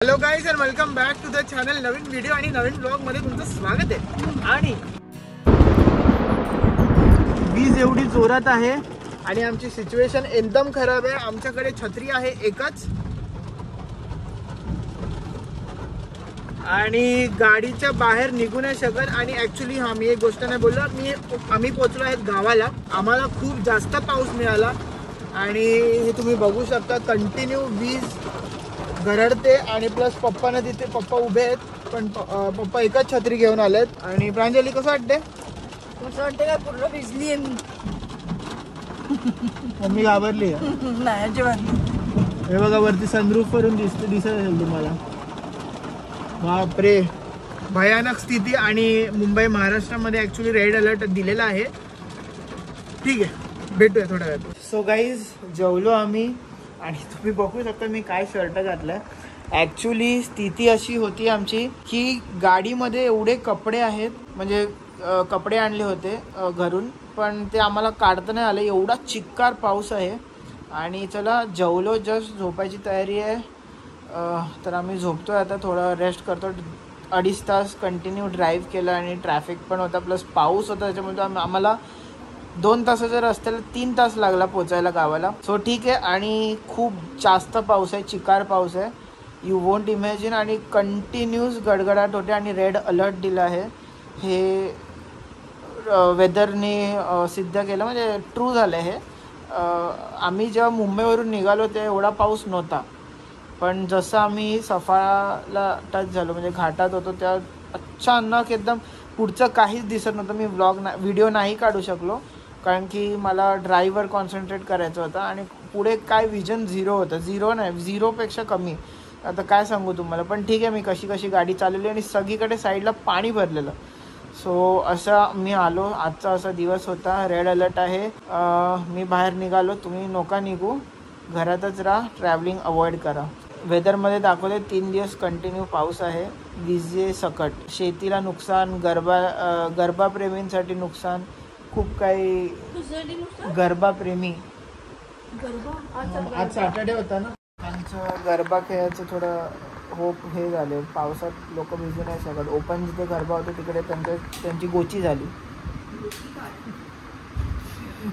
Hello guys and welcome back to the channel. नवीन video आणि नवीन ब्लॉग मध्ये तुमचं स्वागत आहे. आणि वीज एवढी जोरात आहे आणि आमची सिच्युएशन एकदम खराब आहे. आमच्याकडे छत्री आहे एकच आणि गाडीच्या बाहेर निघू नाही शकत. आणि ऍक्च्युली मी एक गोष्ट नाही बोललो, आम्ही पोहोचलो आहेत गावाला. आम्हाला खूप जास्त पाऊस मिळाला आणि हे तुम्ही बघू शकता कंटिन्यू वीज गरडते. आणि प्लस पप्पाने तिथे पप्पा उभे आहेत पण पप्पा एकच छत्री घेऊन आलेत. आणि प्रांजली कसं वाटते? कसं वाटते काय पूर्ण भिजली आहे मी. मम्मी घाबरली नाही अजिबात. हे बघा वरती सनरूफ वरून दिसत असेल तुम्हाला. बापरे भयानक स्थिती. आणि मुंबई महाराष्ट्रामध्ये ऍक्च्युली रेड अलर्ट दिलेला आहे. ठीक आहे भेटूया थोड्या वेळात. सो गाईज जेवलो आम्ही आणि तुम्ही बघू शकता मी काय शर्ट घातलाय. ऍक्च्युली स्थिती अशी होती आमची की गाडीमध्ये एवढे कपडे आहेत, म्हणजे कपडे आणले होते घरून पण ते आम्हाला काढता नाही आले. एवढा चिक्कार पाऊस आहे. आणि चला जेवलो, जस्ट झोपायची तयारी आहे. तर आम्ही झोपतोय आता, थोडा रेस्ट करतो. 2.5 तास कंटिन्यू ड्राईव्ह केलं आणि ट्रॅफिक पण होता प्लस पाऊस होता, त्याच्यामुळे आम्हाला 2 तासाच्या रस्त्याला 3 तास लागला पोचायला गावाला. सो ठीक आहे. आणि खूप जास्त पाऊस आहे, चिकार पाऊस आहे, यू वोंट इमॅजिन. आणि कंटिन्यूस गडगडाट होते आणि रेड अलर्ट दिला आहे. हे वेदरने सिद्ध केलं, म्हणजे ट्रू झालं हे. आम्ही जेव्हा मुंबईवरून निघालो तेव्हा एवढा पाऊस नव्हता, पण जसं आम्ही सफाळाला टच झालो म्हणजे घाटात होतो तेव्हा अचानक एकदम पुढचं काहीच दिसत नव्हतं. मी व्हिडिओ नाही काढू शकलो कारण की मला ड्राईव्हवर कॉन्सन्ट्रेट करायचं होतं आणि पुढे काय विजन झिरो होतं. झिरोपेक्षा कमी. आता काय सांगू तुम्हाला, पण ठीक आहे. मी कशी गाडी चालवली आणि सगळीकडे साईडला पाणी भरलेलं. सो असा मी आलो. आजचा असा दिवस होता. रेड अलर्ट आहे. मी बाहेर निघालो. तुम्ही नका निघू, घरातच राहा, ट्रॅव्हलिंग अवॉइड करा. वेदरमध्ये दाखवले 3 दिवस कंटिन्यू पाऊस आहे. विजे सकट, शेतीला नुकसान, गरबाप्रेमींसाठी नुकसान, खूप काही. गरबाप्रेमी आज सॅटर्डे होता ना, त्यांचं गरबा खेळायचं थोडं होप हे झाले. पावसात लोक भिजू नाही शकत. ओपन जिथे गरबा होतो तिकडे त्यांची गोची झाली.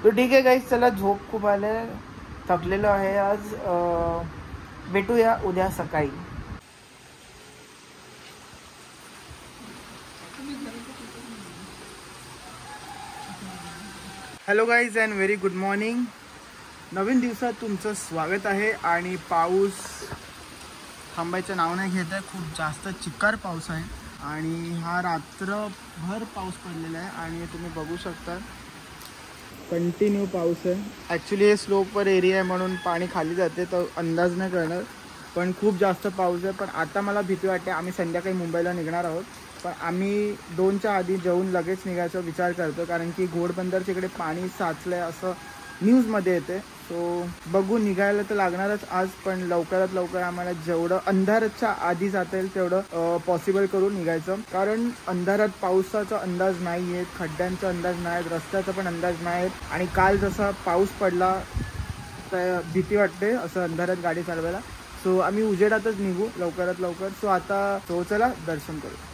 तो ठीक आहे गाईस, चला झोप खूप आले, थकलेलो आहे आज. भेटूया उद्या सकाळी. Hello guys and very good morning. नवीन दिवसात तुमचं स्वागत आहे. आणि पाऊस थांबायचं नाव नाही घेत आहे. खूप जास्त चिक्कार पाऊस आहे आणि हा रात्रभर पाऊस पडलेला आहे. आणि तुम्ही बघू शकता कंटिन्यू पाऊस आहे. ॲक्च्युली हे स्लोपवर एरिया आहे म्हणून पाणी खाली जाते तर अंदाज नाही करणार, पण खूप जास्त पाऊस आहे. पण आता मला भीती वाटते. आम्ही संध्याकाळी मुंबईला निघणार आहोत, पण आम्ही 2च्या आधी जेवून लगेच निघायचा विचार करतो कारण की घोडबंदरच्या इकडे पाणी साचलं आहे असं न्यूजमध्ये येते. सो बघू, निघायला तर लागणारच आज, पण लवकरात लवकर आम्हाला जेवढं अंधाराच्या आधी जाता येईल तेवढं पॉसिबल करून निघायचं. कारण अंधारात पावसाचा अंदाज नाही आहेत, खड्ड्यांचा अंदाज नाही आहेत, रस्त्याचा पण अंदाज नाही आहेत. आणि काल जसा पाऊस पडला तर भीती वाटते असं अंधारात गाडी चालवायला. सो आम्ही उजेडातच निघू लवकरात लवकर. सो आता चला दर्शन करू.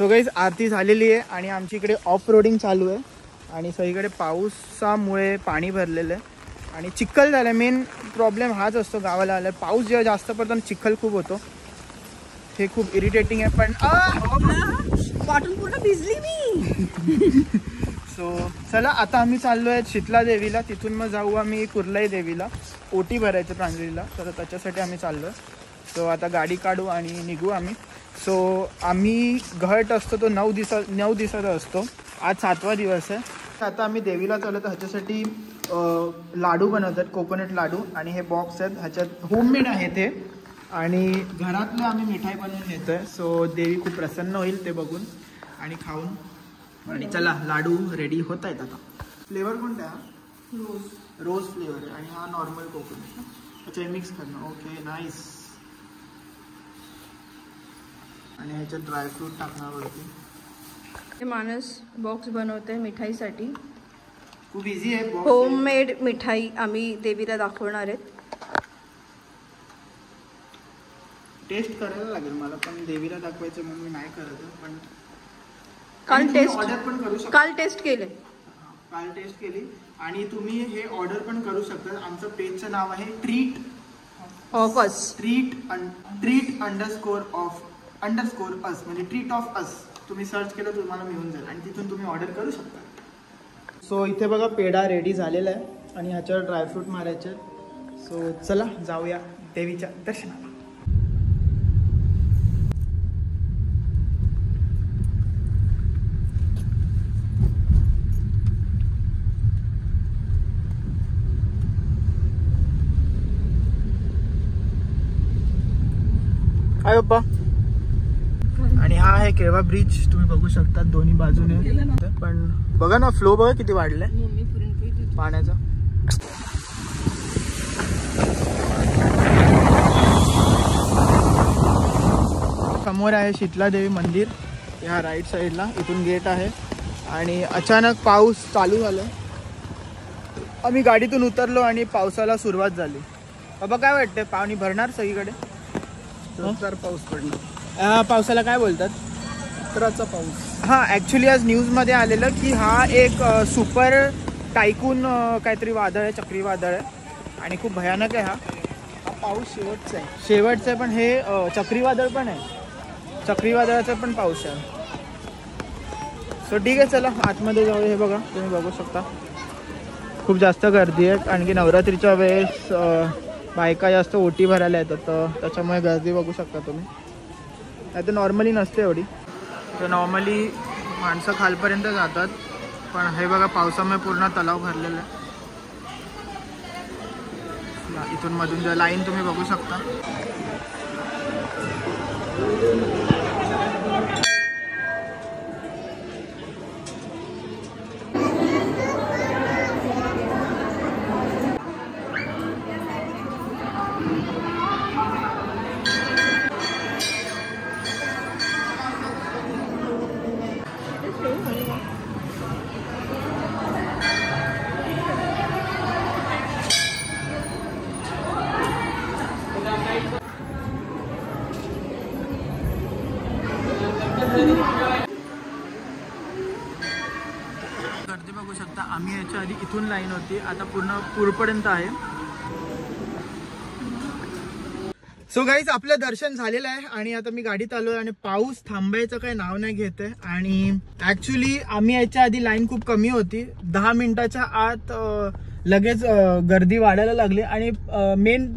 सो गाईज आरती झालेली आहे आणि आमची इकडे ऑफ रोडिंग चालू आहे आणि सगळीकडे पावसामुळे पाणी भरलेलं आहे आणि चिखल झालं. मेन प्रॉब्लेम हाच असतो गावाला आला पाऊस जेव्हा जास्त पडतो चिखल खूप होतो, हे खूप इरिटेटिंग आहे. पण वाटून पूर्ण भिजली मी. सो चला आता आम्ही चाललो आहे शीतला देवीला, तिथून मग जाऊ आम्ही कुर्लाई देवीला, ओटी भरायचं प्रांजलीला, तर त्याच्यासाठी आम्ही चाललो आहे. सो आता गाडी काढू आणि निघू आम्ही. सो आम्ही घट असतो तो 9 दिवसाचा असतो, आज 7वा दिवस आहे. आता आम्ही देवीला चाललो तर ह्याच्यासाठी लाडू बनवतात, कोकोनट लाडू, आणि हे बॉक्स आहेत ह्याच्यात होममेड आहे ते, आणि घरातलं आम्ही मिठाई बनवून घेतोय. सो देवी खूप प्रसन्न होईल ते बघून आणि खाऊन. आणि चला लाडू रेडी होत आहेत आता. फ्लेवर कोणता आहे? रोज फ्लेवर आणि हा नॉर्मल कोकोनट. अच्छा मिक्स करणं, ओके नाईस. आणि ह्याच्यात ड्रायफ्रूट टाकणार वरती. मानस बॉक्स बनवते मिठाईसाठी. खूप इझी आहे. होममेड मिठाई आम्ही देवीला दाखवणार आहेत. टेस्ट करायला लागेल मला, पण देवीला दाखवायचं म्हणून मी नाही करत. पण काल टेस्ट ऑर्डर पण करू शकता. काल टेस्ट केली आणि तुम्ही हे ऑर्डर पण करू शकता. आमचं पेजचं नाव आहे treat of us, treat _of अस, म्हणजे ट्रीट ऑफ अस. तुम्ही सर्च केलं तुम्हाला मिळून जाईल आणि तिथून तुम्ही ऑर्डर करू शकता. सो इथे बघा पेढा रेडी झालेला आहे आणि ह्याच्यावर ड्रायफ्रूट मारायचे. सो चला जाऊया देवीच्या दर्शनाला. हाय बाप्पा. आणि हा आहे केळवा ब्रिज, तुम्ही बघू शकता दोन्ही बाजूने. पण बघा ना फ्लो बघा किती वाढलाय पाण्याचा. समोर आहे शीतला देवी मंदिर, ह्या राईट साईडला, इथून गेट आहे. आणि अचानक पाऊस चालू झाला, आम्ही गाडीतून उतरलो आणि पावसाला सुरुवात झाली. बाबा काय वाटतंय, पाणी भरणार सगळीकडे? जोरदार पाऊस पडला. पावसाला काय बोलतात? उत्तराचा पाऊस. हां ॲक्च्युली आज न्यूजमध्ये आलेलं की हा एक सुपर टायकून काहीतरी वादळ आहे, चक्रीवादळ आहे आणि खूप भयानक आहे. हा पाऊस शेवटचा आहे पण हे चक्रीवादळ पण आहे, चक्रीवादळाचा पण पाऊस आहे. सो ठीक आहे चला आतमध्ये जाऊ. हे बघा तुम्ही बघू शकता खूप जास्त गर्दी आहे, आणखी नवरात्रीच्या वेळेस बायका जास्त ओटी भरायला येतात, तर त्याच्यामुळे गर्दी बघू शकता तुम्ही. नाही तर नॉर्मली नसते एवढी, तर नॉर्मली माणसं खालपर्यंत जातात. पण हे बघा पावसामुळे पूर्ण तलाव भरलेला आहे. इथून मधून जे लाईन तुम्ही बघू शकता. गर्दी बघू शकता. आम्ही याच्या आधी इथून लाईन होती, आता पूर्ण पूरपर्यंत आहे. सो गाईज आपलं दर्शन झालेलं आहे आणि आता मी गाडीत आलोय आणि पाऊस थांबायचं काही नाव नाही घेत आहे. आणि ऍक्च्युली आम्ही याच्या आधी लाईन खूप कमी होती, 10 मिनिटाच्या आत लगेच गर्दी वाढायला लागली. आणि मेन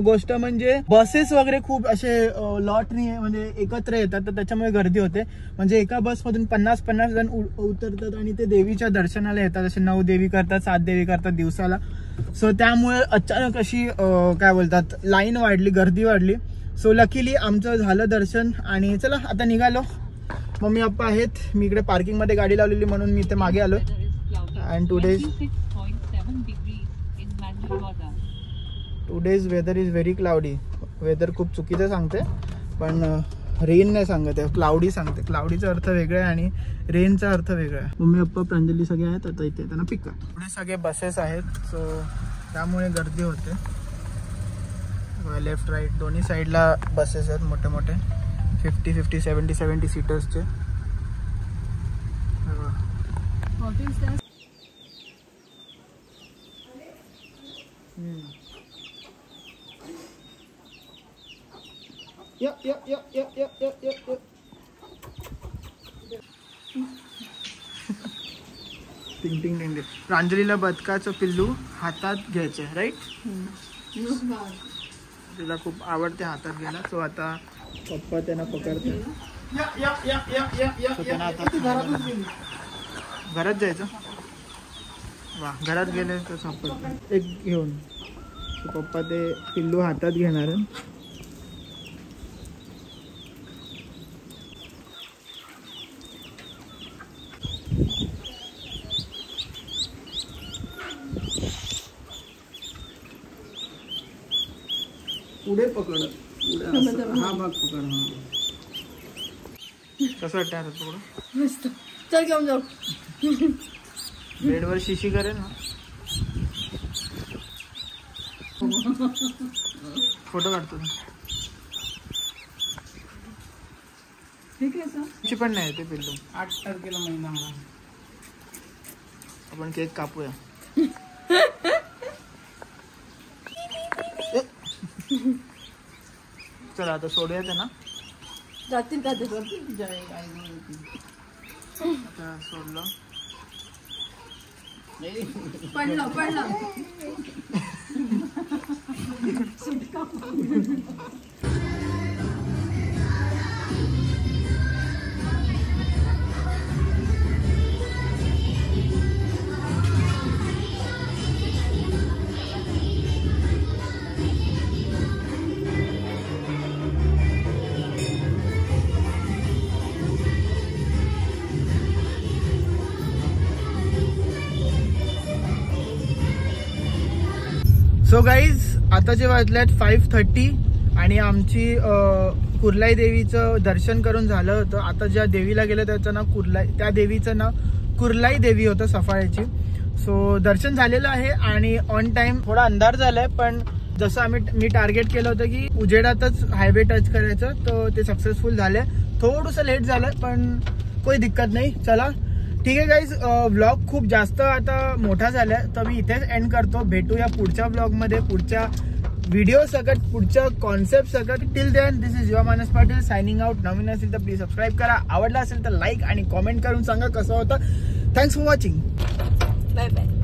गोष्ट म्हणजे बसेस वगैरे खूप असे लॉटनी म्हणजे एकत्र येतात, तर त्याच्यामुळे गर्दी होते. म्हणजे एका बसमधून 50-50 जण उतरतात आणि ते देवीच्या दर्शनाला येतात. असे 9 देवी करतात, 7 देवी करतात दिवसाला. सो त्यामुळे अचानक अशी काय बोलतात लाईन वाढली, गर्दी वाढली. सो लकीली आमचं झालं दर्शन आणि चला आता निघालो. मम्मी पप्पा आहेत, मी इकडे पार्किंगमध्ये गाडी लावलेली म्हणून मी इथे मागे आलोय. And today's weather is very cloudy. Weather खूप चुकीचं सांगते, पण रेन नाही सांगत आहे, क्लाउडी सांगते. क्लाउडीचा अर्थ वेगळा आहे आणि रेनचा अर्थ वेगळा आहे. मम्मी पप्पा प्रांजली सगळे आहेत, आता इथे त्यांना पिक करतो. पुढे सगळे बसेस आहेत, सो त्यामुळे गर्दी होते. लेफ्ट राईट दोन्ही साईडला बसेस आहेत मोठे मोठे, 50-50 70-70 सीटर्सचे. टिंग टिंग टिंग. प्रांजलीला बदकाचं पिल्लू हातात घ्यायचं, राईट? तिला खूप आवडते हातात घ्यायला. सो आता पप्पा त्यांना पकडते. घरात जायचं. वा, घरात गेले तर सापडत एक घेऊन. पप्पा ते पिल्लू हातात घेणार. पुढे पकड. हा भाग पकड. कसं वाटतं आता थोडं? मस्त. चल घेऊन जाऊ. बेडवर शिशी करेल ना. फोटो काढतो. ठीक आहे सर. पण नाही ते पिल्लू. 8 तारखेला महिना हा. आपण केक कापूया. चला आता सोडूया ना. जातील का ते? आता सोडलं. पडलं पडलं. सो गाईज आताचे वाजल्यात 5:30 आणि आमची कुर्लाई देवीचं दर्शन करून झालं होतं. आता ज्या देवीला गेलं त्याचं नाव कुर्लाई, त्या देवीचं नाव कुर्लाई देवी होतं सफाळ्याची. सो दर्शन झालेलं आहे आणि ऑन टाइम. थोडा अंधार झालाय पण जसं मी टार्गेट केलं होतं की उजेडातच हायवे टच करायचं, तर ते सक्सेसफुल झालंय. थोडंसं लेट झालंय पण कोई दिक्कत नाही. चला ठीक आहे गाईज. व्लॉग खूप जास्त आता मोठा झालाय तर मी इथेच एंड करतो. भेटूया पुढच्या व्लॉगमध्ये, पुढच्या व्हिडिओ सकट, पुढच्या कॉन्सेप्ट सकट. Till then this is your Manas Patil signing out. नवीन असेल तर प्लीज सबस्क्राईब करा. आवडला असेल तर लाईक आणि कॉमेंट करून सांगा कसं होतं. Thanks for watching. Bye bye.